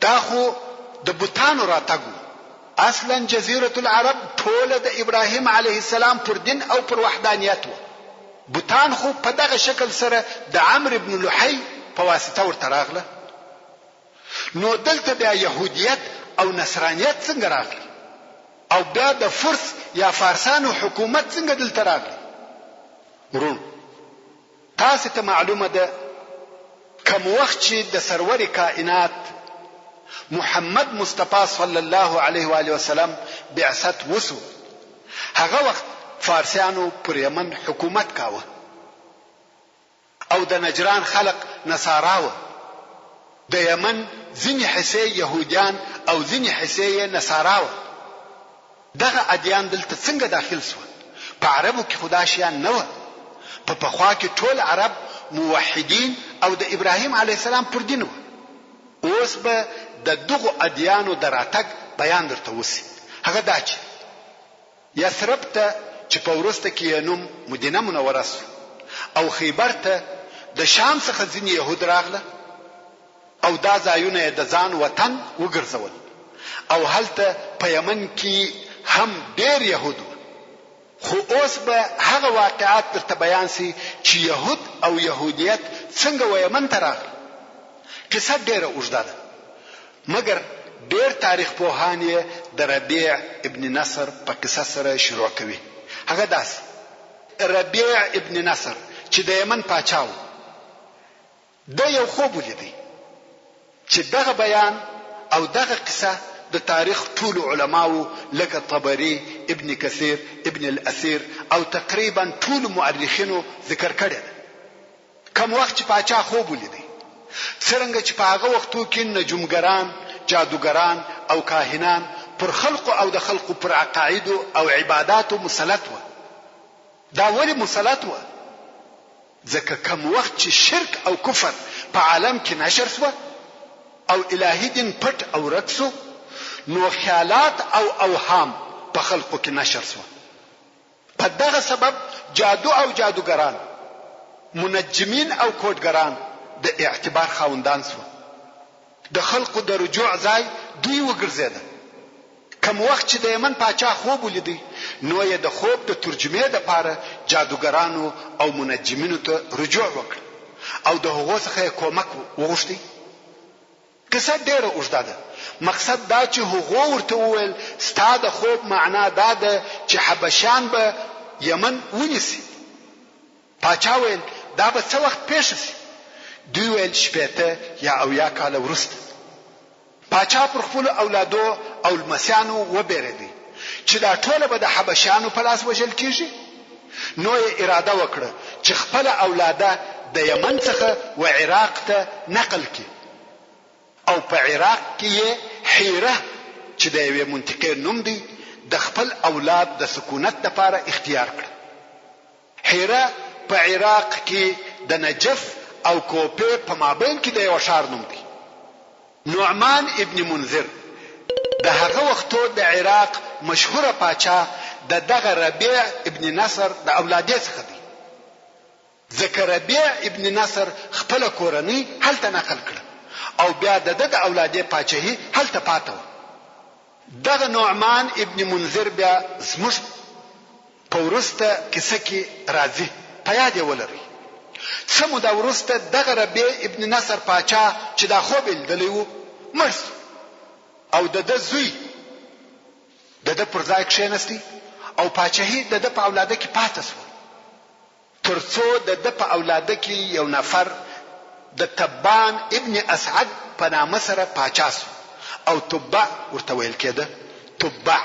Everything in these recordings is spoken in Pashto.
دا خو د بوتانو راتګو. اصلا جزیره العرب ټوله د ابراهیم علیه السلام پر دین او پر وحدانیت و. بوتان خو په دغه شکل سره د عمرو بن لحی په واسطه ورته راغله. نو دلته بیا يهودیت او نصرانیت څنګه راغلی؟ او بیا د فرس یا فارسانو حکومت څنګه دلته راغلی؟ ورون تاسو ته معلومه ده کوم وخت چې د سرور کائنات محمد مصطفی صلی الله علیه و آله وسلم بعثت وسو، هغه وخت فارسیانو پر یمن حکومت کاوه او د نجران خلق نصاراوه. د یمن ځینې حصې يهوديان او ځینې حصې نصاراوه. دغه ادیان دلته څنګه داخل شو؟ په عربو کې خدا شیان نه و. په پخوا کې ټول عرب موحدین او د ابراهیم علیه السلام پر دین و. اوس به د دغه ادیانو دراتګ بیان درته وسی. هغه دا چې یثرب ته چې په ورسته کې نوم مدینه منوره سو، او خیبر ته د شام څخه ځینې يهود راغله او دا ځایونه د ځان وطن وګرځول. او هلته په یمن کې هم ډېر يهود و. خو اوس به هغه واقعات درته بیان سي چې يهود او يهوديت څنګه و یمن ته راغله. قصه ډېره اوږده ده، مګر ډېر تاریخ پوهان یې د ربيع ابن نصر په قصه سره شروع کوي. هغه داسې ربيع ابن نصر چې د یمن پاچا و، د یو خوب ولیدی چې دغه بیان او دغه قصه د تاریخ ټول علماو لکه طبري، ابن كثير، ابن الاثير او تقریبا ټول مؤرخینو ذکر کړی ده. کوم وخت چې پاچا خوب ولیدی، څنګه چې په هغه وختو کې نجومګران، جادوګران او کاهنان پر خلق او د خلق پر عقاید او عبادت مسلط و. دا ولی مسلط و؟ ځکه کوم وخت چې شرک او کفر په عالم کې نشر شو او الهی دین پټ او رکسو، نو خیالات او اوهام په خلقو کې نشر شو. په دغه سبب جادو او جادوګران، منجمین او کوډګران د اعتبار خاوندان شو. د خلقو د رجوع ځای دوی وګرځیدل. کوم وخت چې د یمن پاچا خوب ولیدی، نو یې د خوب د ترجمې لپاره جادوګرانو او منجمینو ته رجوع وکړ او د هغو څخه کومک وغوښتي. قصه ډېره اوږده ده، مقصد دا چې هغو ورته وویل ستا د خوب معنا دا ده چې حبشان به یمن ونیسي. پاچا ویل دا به څه وخت پیښ شي؟ دوی ویل 80 یا 80 کاله وروسته. پاچا پر خپل اولادو او لمسیانو وبېرېدی چې دا ټول به د حبشانو په لاس وژل کیږي. نو یې اراده وکړه چې خپل اولاده د یمن څخه و عراق ته نقل کړي، او په عراق کې حیره چې د یوې منطقې نوم دی د خپل اولاد د سکونت لپاره اختیار کړ. حیره په عراق کې د نجف او کوپه په مابین کې د یو ښار نوم دی. نعمان ابن منذر د هغه وختو د عراق مشهوره پاچا د دغه ربيع ابن نصر د اولادې څخه دی. ځکه ربيع ابن نصر خپل کورنۍ هلته نقل کړه او بیا د اولادې پاچاهي هلته پاتې و. دغه نعمان ابن منذر بیا زموږ په ورسته کیسه کې راځي، په یاد ولرئ. څه موده وروسته دغه ربيع ابن نصر پاچا چې دا خوب لیدلی و مړ شو او د زوی د پر ځای کښېنستی او پاچاهي د په اولاده کې پاتې شو، ترڅو د په اولاده کې یو نفر د تبان ابن اسعد په نامه سره پاچا شو او تبع ورته ویل کېده. تبع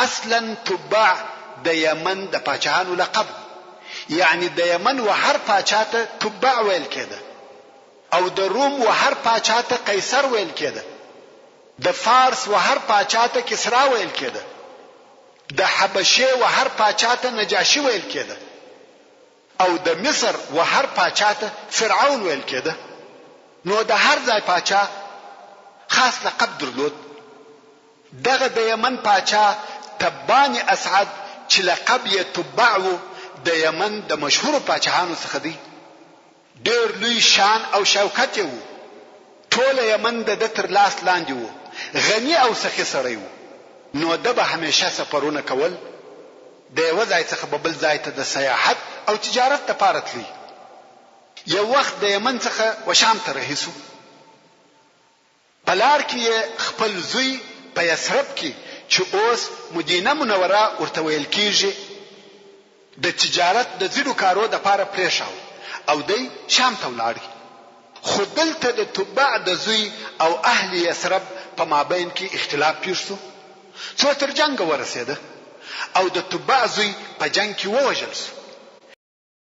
اصلا تبع د یمن د پاچاهانو لقب، یعنی د یمن و هر پاچا ته تبع ویل کېده، او د روم و هر پاچا ته قیصر ویل کېده، د فارس و هر پاچا ته کسرا ویل کېده، د حبشه و هر پاچا ته نجاشي ویل کېده، او د مصر و هر پاچا ته فرعون ویل کېده. نو د هر ځای پاچا خاص لقب درلود. دغه د یمن پاچا تبان اسعد چې لقب یې تبع و، د یمن د مشهور پاچاهانو څخه دی. ډېر لوی شان او شوکت یې و. ټول کله یمن د تر لاس لاندې وو، غنی او سخي سړی وو، نو د به همیشه سفرونه کول، د یو ځای څخه بل ځای ته د سیاحت او تجارت لپاره تللی. یو وخت د یمن څخه وشام ته رهیسو. په لار کې خپل زوی په یثرب کې چې اوس مدینه منوره ورته ویل کیږي د تجارت د زیرو کارو د لپاره پریښاو او دی شام ته ولاړ. خو دلته د تبع د زوی او اهل یثرب په مابین کې اختلاف پیښ شو، څو تر جنگ ورسېده او د تبع زوی په جنگ کې ووژل شو.